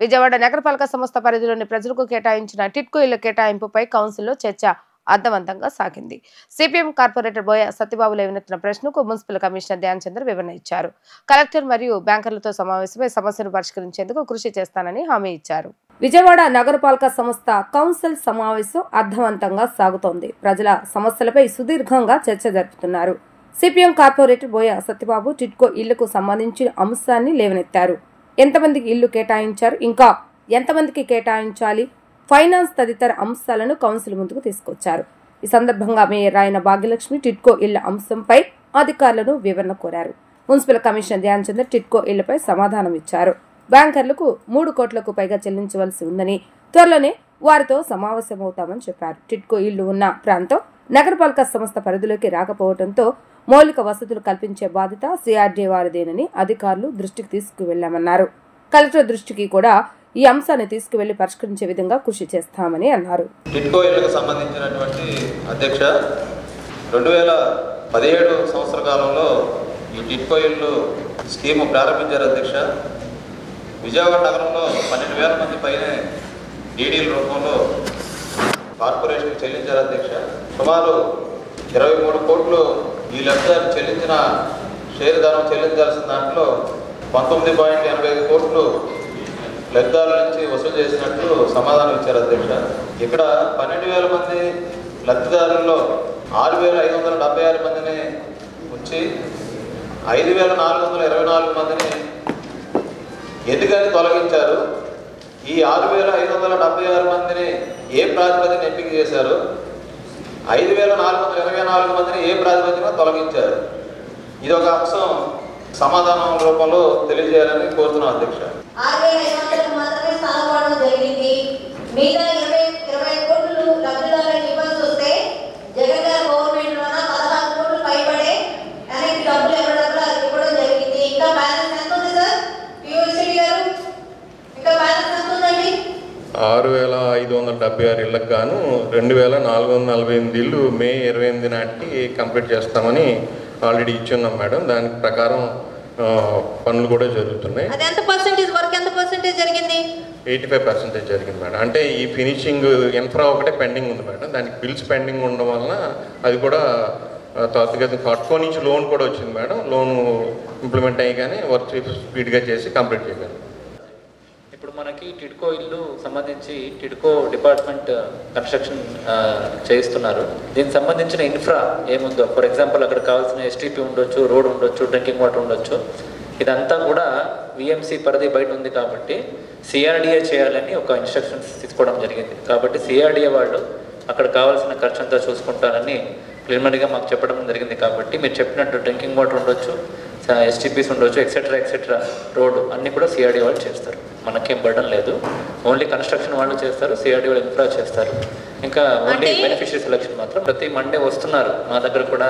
విజయవాడ నగరపాలక సంస్థ పరిధిలోని ప్రజలకు కేటాయించిన టిట్కో ఇళ్ల కేటాయింపుపై కౌన్సిల్లో చర్చ అర్థవంతంగా సాగింది. సిపిఎం కార్పొరేటర్ బోయ సత్యబాబు లేవనెత్తిన ప్రశ్నకు మున్సిపల్ కమిషనర్ ధ్యాన్ చంద్ర వివరణ ఇచ్చారు. కలెక్టర్ మరియు బ్యాంకర్లతో సమావేశమై సమస్యను పరిష్కరించేందుకు కృషి చేస్తానని హామీ ఇచ్చారు. విజయవాడ నగరపాలక సంస్థ కౌన్సిల్ సమావేశం అర్థవంతంగా సాగుతోంది. ప్రజల సమస్యలపై సుదీర్ఘంగా చర్చ జరుపుతున్నారు. సిపిఎం కార్పొరేటర్ బోయ సత్యబాబు టిట్కో ఇళ్లకు సంబంధించిన అంశాన్ని లేవనెత్తారు. ఎంతమందికి ఇల్లు కేటాయించారు, ఇంకా ఎంతమందికి కేటాయించాలి, ఫైనాన్స్ తదితర అంశాలను కౌన్సిల్ ముందుకు తీసుకొచ్చారు. ఈ సందర్భంగా మేయర్ రాయన భాగ్యలక్ష్మి టిట్కో ఇళ్ల అంశంపై అధికారులను వివరణ కోరారు. మున్సిపల్ కమిషనర్ ధ్యాన్ చంద్ర టిట్కో ఇళ్లపై సమాధానం ఇచ్చారు. బ్యాంకర్లకు 3 కోట్లకు పైగా చెల్లించవలసి ఉందని, త్వరలోనే వారితో సమావేశమవుతామని చెప్పారు. టిట్కో ఇళ్లు ఉన్న ప్రాంతం నగరపాలక సంస్థ పరిధిలోకి రాకపోవడంతో మౌలిక వసతులు కల్పించే బాధ్యత సిఆర్డీ వారిదేనని అధికారులు దృష్టికి తీసుకువెళ్లామన్నారు. కలెక్టర్ దృష్టికి కూడా ఈ అంశాన్ని తీసుకువెళ్లి పరిష్కరించే విధంగా కృషి చేస్తామని అన్నారు. టిట్కో ఇళ్లకు సంబంధించినటువంటి అధ్యక్ష 2017 సంవత్సర కాలంలో ఈ టిట్కో ఇళ్ళు స్కీము ప్రారంభించారు అధ్యక్ష. విజయవాడ నగరంలో 12,000 మంది పైనే డీడీల రూపంలో కార్పొరేషన్కి చెల్లించారు అధ్యక్ష. సుమారు 23 కోట్లు ఈ లబ్ధిదారు చెల్లించిన షేరుదారం చెల్లించాల్సిన దాంట్లో 19.85 కోట్లు లబ్ధిదారుల నుంచి వసూలు చేసినట్లు సమాధానం ఇచ్చారు అధ్యక్ష. ఇక్కడ 12,000 మంది లబ్ధిదారుల్లో 6,576 మందిని ఉంచి 5,424 మందిని ఎందుకని తొలగించారు, ఈ 6,576 మందిని ఏ ప్రాతిపదికన ఎంపిక చేశారు, 5,424 మందిని ఏ ప్రాతిపదికన తొలగించారు, ఇది ఒక అంశం సమాధానం రూపంలో తెలియజేయాలని కోరుతున్నాం అధ్యక్ష. 6,500 మాత్రమే సాగుబడి జరిగింది. మిగతా 20 కోట్లు లబ్ధిదారులకు ఇవ్వాల్సి వస్తే జగన్ గారి గవర్నమెంట్ లోన 16 కోట్లు పైబడే అనేక డబ్బులు ఇవ్వడం జరిగింది. ఇంకా బ్యాలెన్స్ ఎంత ఉంది సార్ పియూసీ గారు? ఇంకా బ్యాలెన్స్ ఎంత ఉందండి? 6,576 ఇళ్లకు గాను 2,448 ఇళ్ళు మే 28 నాటికి కంప్లీట్ చేస్తామని ఆల్రెడీ ఇచ్చున్నాం మేడం. దాని ప్రకారం పనులు కూడా జరుగుతున్నాయి. అది ఎంత పర్సెంటేజ్ వర్క్ ఎంత పర్సెంటేజ్ జరిగింది? 85% జరిగింది మేడం. అంటే ఈ ఫినిషింగ్ ఇన్ఫ్రా ఒకటే పెండింగ్ ఉంది మేడం. దానికి బిల్స్ పెండింగ్ ఉండడం వలన అది కూడా త్వరితగతిన కట్కో నుంచి లోన్ కూడా వచ్చింది మేడం. లోన్ ఇంప్లిమెంట్ అయ్యి వర్క్ స్పీడ్గా చేసి కంప్లీట్ చేయగలం. ఇప్పుడు మనకి టిడ్కో ఇల్లు సంబంధించి టిడ్కో డిపార్ట్మెంట్ కన్స్ట్రక్షన్ చేయిస్తున్నారు. దీనికి సంబంధించిన ఇన్ఫ్రా ఏముందో, ఫర్ ఎగ్జాంపుల్ అక్కడ కావాల్సిన ఎస్టీపీ ఉండొచ్చు, రోడ్ ఉండొచ్చు, డ్రింకింగ్ వాటర్ ఉండొచ్చు, ఇదంతా కూడా విఎంసీ పరిధి బయట ఉంది కాబట్టి సిఆర్డిఏ చేయాలని ఒక ఇన్స్ట్రక్షన్స్ తీసుకోవడం జరిగింది. కాబట్టి సిఆర్డిఏ వాళ్ళు అక్కడ కావాల్సిన ఖర్చు అంతా చూసుకుంటారని ప్రిలిమినరీగా మాకు చెప్పడం జరిగింది. కాబట్టి మీరు చెప్పినట్టు డ్రింకింగ్ వాటర్ ఉండొచ్చు, ఎస్టీపీస్ ఉండొచ్చు, ఎక్సెట్రా రోడ్డు అన్నీ కూడా సిఆర్డీ వాళ్ళు చేస్తారు. మనకేం బర్డన్ లేదు. ఓన్లీ కన్స్ట్రక్షన్ వాళ్ళు చేస్తారు, సిఆర్డీ వాళ్ళు ఇన్ఫ్రా చేస్తారు. ఇంకా ఓన్లీ బెనిఫిషియరీ సెలక్షన్ మాత్రం ప్రతి మండే వస్తున్నారు మా దగ్గర కూడా,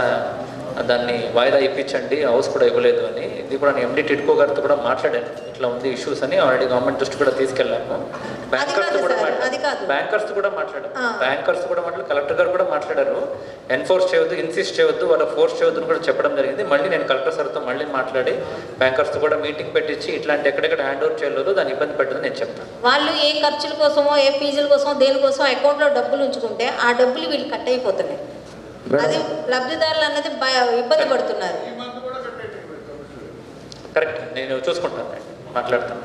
దాన్ని వాయిదా ఇప్పించండి, హౌస్ కూడా ఇవ్వలేదు అని. ఇది కూడా నేను ఎండి టిడ్కో గారితో కూడా మాట్లాడాను, ఇట్లా ఉంది ఇష్యూస్ అని. ఆల్రెడీ గవర్నమెంట్ దృష్టి కూడా తీసుకెళ్ళాము. బ్యాంకర్స్ కూడా మాట్లాడారు, కలెక్టర్ గారు కూడా మాట్లాడారు. ఎన్ఫోర్స్ చేయొద్దు, ఇన్సిస్ట్ చేయొద్దు, వాళ్ళ ఫోర్స్ చేయొద్దు అని కూడా చెప్పడం జరిగింది. మళ్ళీ నేను కలెక్టర్ సార్తో మళ్ళీ మాట్లాడి బ్యాంకర్స్తో కూడా మీటింగ్ పెట్టించి ఇట్లాంటి ఎక్కడెక్కడ హ్యాండ్ ఓవర్ చేయలేదు, దాన్ని ఇబ్బంది పెట్టదు నేను చెప్తాను. వాళ్ళు ఏ ఖర్చుల కోసమో, ఏ ఫీజుల కోసం, దేనికోసం అకౌంట్లో డబ్బులు ఉంచుకుంటే ఆ డబ్బులు వీళ్ళు కట్ అయిపోతున్నాయి. అది లబ్ధిదారులు అన్నది ఇబ్బంది పడుతున్నారు. కరెక్ట్, నేను చూసుకుంటాను, మాట్లాడతాను.